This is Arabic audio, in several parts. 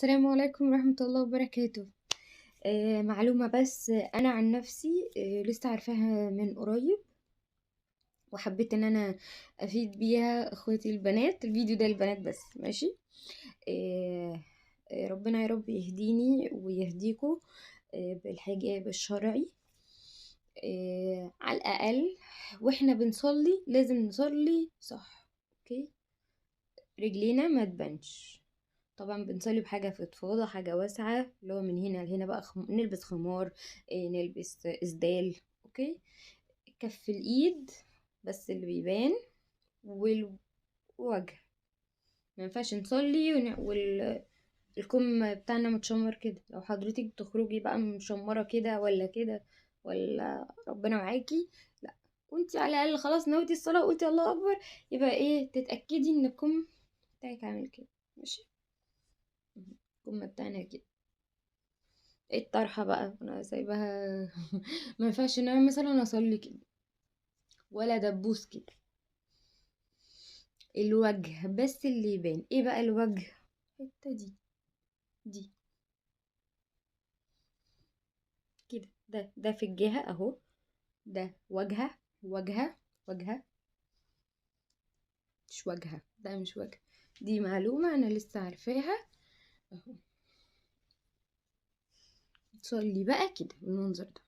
السلام عليكم ورحمة الله وبركاته. معلومة بس، أنا عن نفسي لسه عارفاها من قريب، وحبيت إن أنا أفيد بيها إخواتي البنات. الفيديو ده للبنات بس، ماشي. آه، ربنا يا رب يهديني ويهديكوا بالحجاب الشرعي. على الأقل واحنا بنصلي لازم نصلي صح، اوكي؟ رجلينا ما تبانش. طبعا بنصلي بحاجة فضفاضة، حاجة واسعة، اللي هو من هنا لهنا بقى نلبس خمار، نلبس اسدال، اوكي. كف الايد بس اللي بيبان، والوجه. ما ينفعش نصلي والكم بتاعنا متشمر كده. لو حضرتك بتخرجي بقى مشمرة كده ولا كده، ولا ربنا معاكي، لا. وانتي على الاقل خلاص نويتي الصلاة وقلتي الله اكبر، يبقى ايه، تتأكدي ان الكم بتاعك عامل كده، ماشي. الكم بتاعنا كده. الطرحة بقى انا سايباها ما ينفعش ان انا مثلا اصلي كده، ولا دبوس كده. الوجه بس اللي يبان. ايه بقى الوجه؟ الحتة دي كده. ده في الجهة اهو. ده وجهة. مش وجهة، ده مش وجه. دي معلومة انا لسه عارفاها اهو. تصلي بقى كده بالمنظر ده.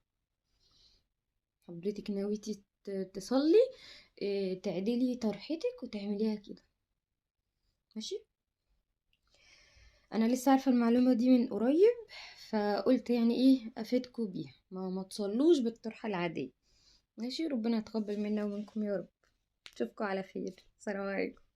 حضرتك نويتي تصلي، تعدلي طرحتك وتعمليها كده، ماشي. انا لسه عارفه المعلومه دي من قريب، فقلت يعني ايه افيدكم بيها. ما تصلوش بالطرحه العاديه، ماشي. ربنا يتقبل منا ومنكم يا رب. اشوفكم على خير. سلام عليكم.